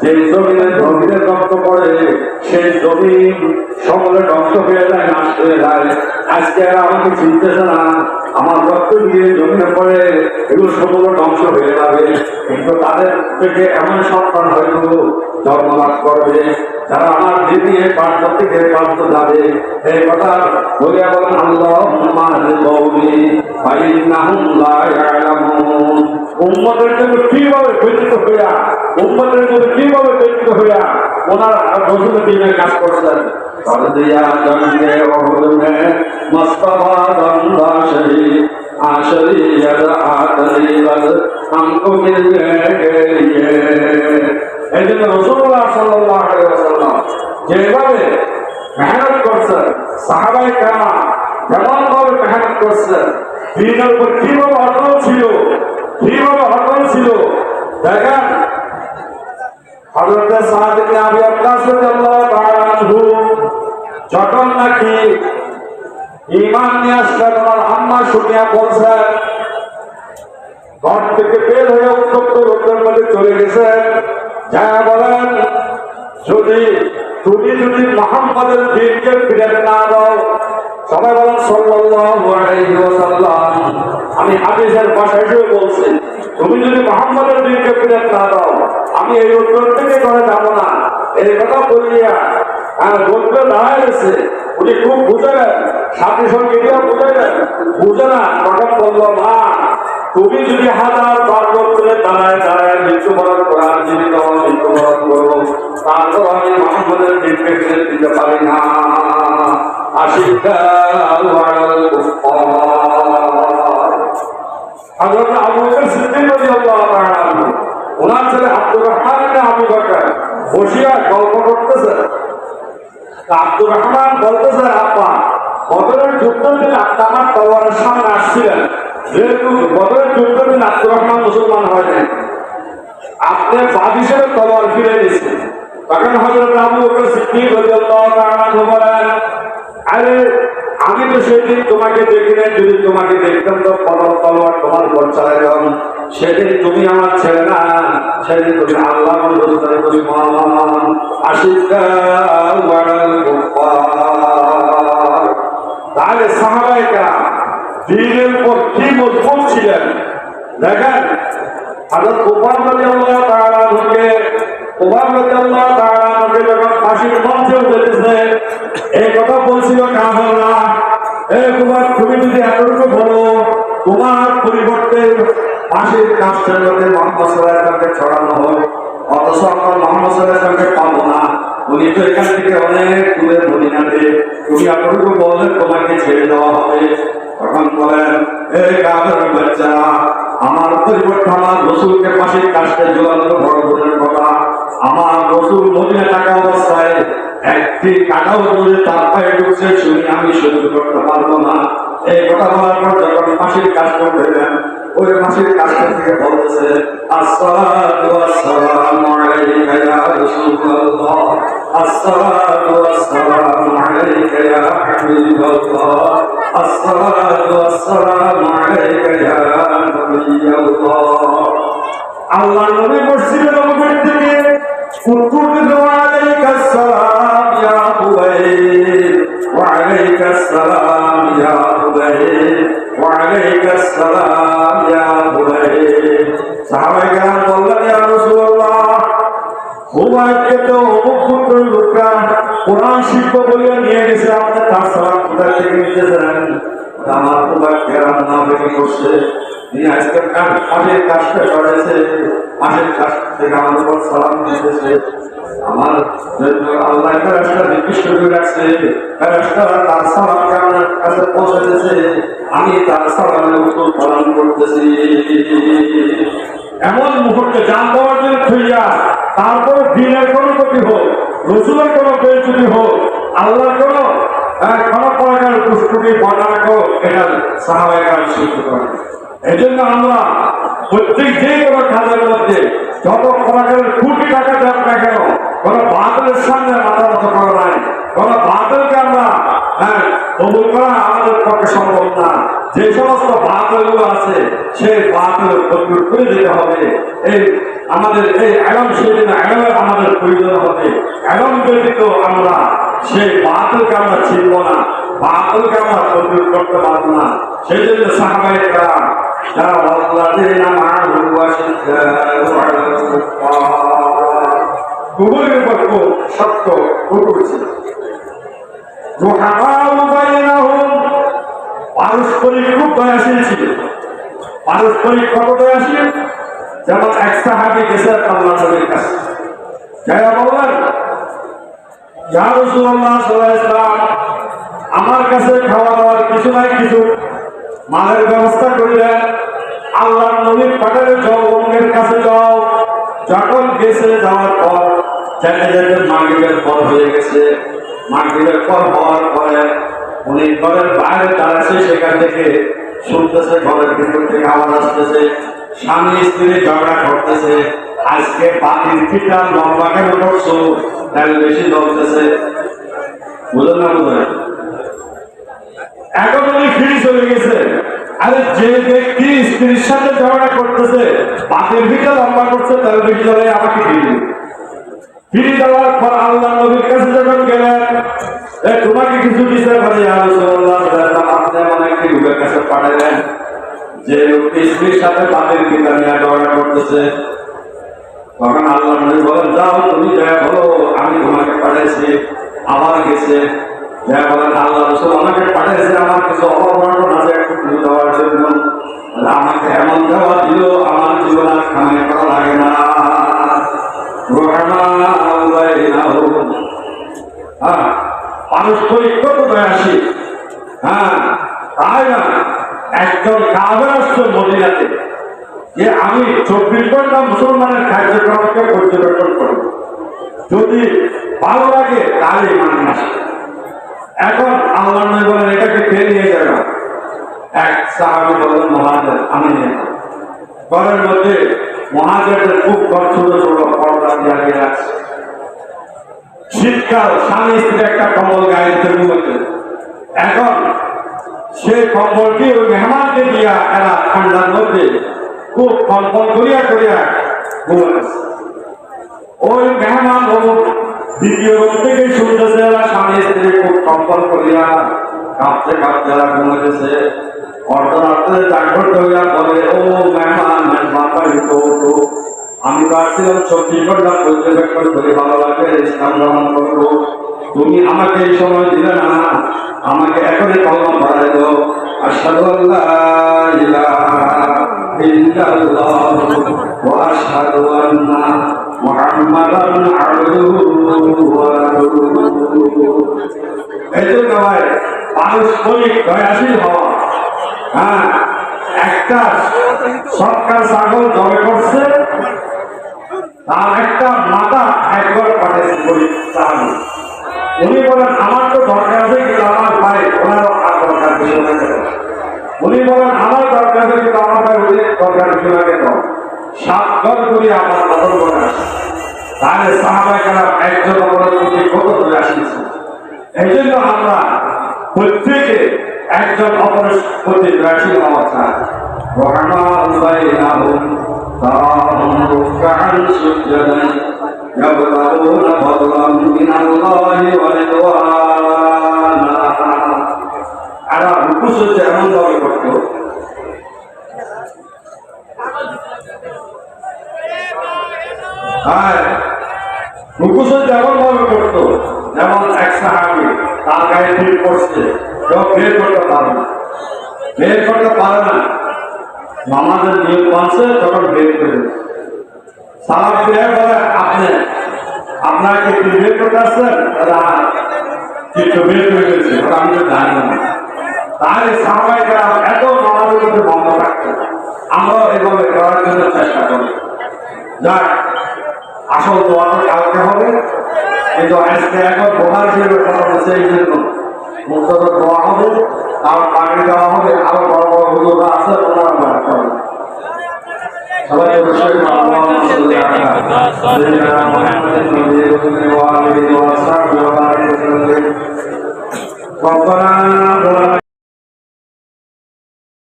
যে জমিনে জমিনের রক্ত পড়ে সেই জমিন সকলে ধ্বংস হয়ে যায়, নাশ হয়ে যায়। আজকে আর আমাকে চিনতেছে না, আমার রক্ত দিয়ে জমিনে পড়ে এগুলো সকলে ধ্বংস হয়ে যাবে, কিন্তু তাদের থেকে এমন সন্তান হয়তো জন্মলাভ করবে যারা আমার দিদি পার্থ থেকে পার্থ যাবে। এই কথা বলিয়া বলেন উম্মতের জন্য কিভাবে প্রেরিত হইয়া, উম্মতের জন্য কিভাবে প্রেরিত হইয়া ওনার রসুলের দিনের কাজ করছেন। এই জন্য রাসূলুল্লাহ সাল্লাল্লাহু আলাইহি ওয়াসাল্লাম যেভাবে মেহনত করছেন, সাহাবায়ে কেরাম যেমন ভাবে মেহনত করছেন, দ্বীনের উপর কিভাবে অটল ছিল, কিভাবে অটল ছিল। দেখেন হযরত সাদ ইবনে আবি ওয়াক্কাস রাদিয়াল্লাহু তাআলা আনহু যখন নাকি ঈমান নিয়ে আসলেন, ওনার আম্মা শুনিয়া বলছেন, ঘর থেকে বের হয়ে উত্তপ্ত রোদের মধ্যে চলে গেছেন, যা বলেন যদি তুমি মুহাম্মাদের দ্বীনকে ফিরে না দাও, সবাই বলেন সাল্লাল্লাহু আলাইহি ওয়াসাল্লাম। আমি হাদিসের ভাষায় বলছি, তুমি যদি মুহাম্মাদের দ্বীনকে ফিরে না দাও, আমি এই উত্তর থেকে ঘরে যাবো না। এই কথা বলিয়া বলতে দাঁড়ায় গেছে, উনি খুব বুঝালেন, সাথী সঙ্গে গিয়ে বুঝাইলেন, বুঝে না, তখন বললো মা তুমি যদি হাজার বার করে দাঁড়ায় দাঁড়ায় মৃত্যুবরণ করার জীবিত মৃত্যুবরণ করো, তারপর আমি মুহাম্মাদের দ্বীনকে ফিরে দিতে পারি না। হযরত আবু বকর সিদ্দিক রাদিয়াল্লাহু তাআলা আনহু ওনার ছেলে আব্দুর রহমান ইবনে আবু বকর বসিয়া গল্প করতেছে। আব্দুর রহমান বলতেছে, আপা বদরের যুদ্ধের দিন আপনি আমার তলোয়ারের সামনে আসছিলেন, যেহেতু বদরের যুদ্ধের দিন আব্দুর রহমান মুসলমান হয়নি, আপনি বাদ হিসেবে তলোয়ার ফিরে দিয়েছেন। তখন হযরত আবু বকর সিদ্দিক রাদিয়াল্লাহু তাআলা আনহু বলেন, আরে আমি তো সেদিন তোমাকে দেখি নাই, যদি তোমাকে দেখতাম তো তলোয়ার তোমার উপর চালাইতাম। সেদিন তুমি আমার ছেলে না, সেদিন তুমি আল্লাহ রসুলের দুশমন। আশিদ্দাউ আলাল কুফফার। তাহলে সাহাবায়ে কেরাম দ্বীনের উপর কি মজবুত ছিলেন। দেখেন হযরত উমর রাদিয়াল্লাহু তাআলা আনহুকে যখন ফাঁসির মঞ্চে উঠেছে, এই কথা বলছিল কাফেররা, উমর তুমি যদি এতটুকু বলো, তোমার পরিবর্তে ফাঁসির কাষ্ঠের মধ্যে মুহাম্মদ সাল্লাল্লাহু আলাইহি ওয়াসাল্লামকে ছড়ানো হয়, অথচ আমরা মুহাম্মদ সাল্লাল্লাহু আলাইহি ওয়াসাল্লামকে পাবো না, উনি তো এখান থেকে অনেক দূরে মদিনাতে, তুমি এতটুকু বললে তোমাকে ছেড়ে দেওয়া হবে। তখন বলেন, কাফের বাচ্চারা, আমার পরিবর্তে আমার রসুলকে ফাঁসির কাষ্ঠে ঝুলানো বড় দূরের কথা, আমার রসুল মদিনা থাকা অবস্থায় একটি কাটাও দূরে তার পায়ে ঢুকছে, শুনে আমি সহ্য করতে পারবো না। এই কথা বলার পর যখন ফাঁসির কাজ করতে দেন, ওই ফাঁসির কাজটা থেকে বলতেছে, আসসালাতু ওয়াসসালামু আলাইকা ইয়া রাসূলুল্লাহ, আসসালাতু ওয়াসসালামু আলাইকা ইয়া হাবিবাল্লাহ, আসসালাতু ওয়াসসালামু আলাইকা ইয়া নবিয়াল্লাহ। আল্লাহ নবী মসজিদে নববী থেকে উত্তর দিল, ওয়ালাইকাস সালাম ইয়া হুবাইব, ওয়ালাইকাস সালাম ইয়া হুবাইব, ওয়ালাইকাস সালাম ইয়া হুবাইব। সাহাবায়ে কেরাম বললেন, ইয়া রাসূলুল্লাহ, হুবাইবকে তো অমুক লোকরা কোরআন শিক্ষক বলিয়া নিয়ে গেছে, আপনি তার সালাম কোথা থেকে নিতেছেন? আমার হুবাইব কেরাম না বেশি করছে, তিনি আজকে পাশের কাজটা করেছে, পাশের কাজ থেকে আমার উপর সালাম দিতেছে। আমার জন্য আল্লাহ ফেরেশতা নির্দিষ্ট করে রাখছে, ফেরেশতা তার সালামকে আমার কাছে পৌঁছে দিয়েছে, আমি তার সালামের উত্তর প্রদান করতেছি। এমন মুহূর্তে জান দেওয়ার জন্য থইয়া, তারপর দিনের কোনো ক্ষতি হোক, রসুলের কোনো বেইজ্জতি হোক, আল্লাহর কোনো প্রকার দুষ্কৃতি বর্ণনা হোক, এটা সাহাবায়ে কেরাম শিখতে পারে। এই জন্য আমরা প্রত্যেক যে কোনো কাজের মধ্যে যত প্রকারের কোটি টাকা দেওয়া না কেন, কোনো বাতিলের সামনে মাথা মতো করা নাই, কোনো বাতিলকে আমরা কবুল করা আমাদের পক্ষে সম্ভব না। যে সমস্ত বাতিলগুলো আছে সেই বাতিল প্রতিরোধ করে দিতে হবে। এই আমাদের এই আলম সেদিন আলমের মধ্যে এমন ব্যতীত আমরা সেই বাতিলকে আমরা চিনব না, বাতিলকে আমরা প্রতিরোধ করতে পারবো না। সেই জন্য সাহাবায়ে কেরাম যারা ওয়াল্লাযিনা মা'আহু উভয়ের উপর খুব সত্য কঠোর ছিল। রুহামাউ বাইনাহুম পারস্পরিক খুব দয়াশীল ছিল। পারস্পরিক কত দয়াশীল? যেমন এক সাহাবী গেছে আল্লাহর নবীর কাছে, যারা বললেন, ইয়া রাসূলুল্লাহ সাল্লাল্লাহু আলাইহি ওয়াসাল্লাম, আমার কাছে খাওয়া দাওয়ার কিছু নাই, কিছু মালের ব্যবস্থা করলেন। আল্লাহর নবীর পাঠালে যাও, অমুকের কাছে যাও। যখন গেছে, যাওয়ার পর যেতে যেতে মাগরিবের পর হয়ে গেছে। মাগরিবের পর হওয়ার পরে উনি ঘরের বাইরে দাঁড়াচ্ছে, সেখান থেকে শুনতেছে ঘরের ভিতর থেকে আওয়াজ আসতেছে, স্বামী স্ত্রী ঝগড়া করতেছে। আজকে বাতির পিঠা লম্বা কেন করছো, তেল বেশি জ্বলতেছে। বুঝলেন না? বুঝলেন? এখন উনি ফিরে চলে গেছে। আরে যে ব্যক্তি স্ত্রীর সাথে ঝগড়া করতেছে, বাতির পিঠা লম্বা করছে, তেল বেশি জ্বলে, আমাকে ফিরে যাওয়ার পর আল্লাহ নবীর কাছে যখন গেলেন, তোমাকে কিছু বিষয় বলে, আপনি এমন একটি লোকের কাছে পাঠালেন যে লোকটি স্ত্রীর সাথে বাতিল পিতা নিয়ে ঝগড়া করতেছে। তখন আল্লাহ নবী বলেন, যাও তুমি যা বলো, আমি তোমাকে পাঠাইছি। আবার গেছে, যা বলেন আল্লাহ রাসূল আমাকে পাঠাইছে আমার কিছু অপরাধ আছে একটু তুলে দেওয়ার জন্য। আমাকে এমন দেওয়া দিল, আমার জীবন আর খামে করা লাগে না। পারস্পরিক কত দয়াশীল। হ্যাঁ, তাই না? একজন কাফের আসছে মদিনাতে, যে আমি 24 ঘন্টা মুসলমানের কার্যক্রমকে পর্যবেক্ষণ করব, যদি ভালো লাগে তাহলে মানে আসে। এখন আল্লাহ নবী বলেন, এটাকে কে নিয়ে যাবে? এক সাহাবী বললেন, মুহাজির, আমি নিয়ে যাব। ঘরের মধ্যে মুহাজিরদের খুব ছোট ছোট পর্দা দিয়ে রাখছে। শীতকাল, স্বামী স্ত্রী একটা কম্বল গায়ে দিতে ঘুমাতে। এখন সেই কম্বলটি ওই মেহমানকে দিয়া এরা ঠান্ডার মধ্যে খুব কম্পন করিয়া করিয়া ঘুমাচ্ছে। ওই মেহমান দ্বিতীয় রুম থেকে শুনতেছে, এরা স্বামী স্ত্রী খুব কম্পন করিয়া কাঁপতে কাঁপতে এরা ঘুমাতেছে। অর্ধরাত্রে জাগ্রত হইয়া বলে, ও মেহমান, আমি তো আসছিলাম 24 ঘন্টা পর্যবেক্ষণ করে ভালো লাগে, ইসলাম গ্রহণ করবো। তুমি আমাকে এই সময় দিলে না, আমাকে এখনই কলমা পড়াই দাও, আশহাদু আল্লা ইলাহা ইল্লাল্লাহ ওয়া আশহাদু আন্না মুহাম্মাদান আবদুহু ওয়া রাসূলুহু। এই জন্য ভাই পারস্পরিক দয়াশীল হওয়া। হ্যাঁ, একটা সরকার ছাগল জবে করছে, তার একটা মাথা একবার পাঠাইছে চালু। উনি বলেন, আমার তো দরকার আছে, কিন্তু আমার ভাই ওনারও আর দরকার ছিল না। উনি বলেন, আমার দরকার আছে, কিন্তু আমার ভাই ওদের দরকার ছিল না। কেন 7 ঘর করি আমার বদল করে আসে। তাহলে সাহাবায়ে কেরাম একজন অপরের প্রতি কত দূরে আসিয়েছে। এই জন্য আমরা প্রত্যেকে একজন অপরের প্রতি দয়াশীল হওয়া চাই। রহমান বাইনাহুম তারাহুম রুকআন সুজদান ইয়াবতাগুনা ফাদলান মিনাল্লাহি ওয়া রিদওয়ানা। এরা রুকু সুজদা এমন ভাবে করত, রুকু সুজদা এমন ভাবে করত, যেমন এক সাহাবী তার গায়ে ঠিক করছে, কেউ বের করতে পারে না, বের করতে পারে না। নামাজের নিয়ম মানছে, তখন বের করে সালাম ফিরে বলে, আপনাকে কি বের করতে আসছেন? কিন্তু বের করে দিয়েছে, আমি তো জানি না। তাহলে সাহাবায়ে কেরাম এত নামাজের মধ্যে বন্ধ থাকতো। আমরাও এভাবে করার জন্য চেষ্টা করি। যাক, আসল দোয়াটা কালকে হবে, কিন্তু আজকে এখন বোঝার জন্য কথা বলছে, এই জন্য মুক্তত দোয়া হবে, তার পাগড়ি দেওয়া হবে, আরো বড় বড় হুজুররা আছে, ওনারা বয়ান করবে। সবাই অবশ্যই আল্লাহ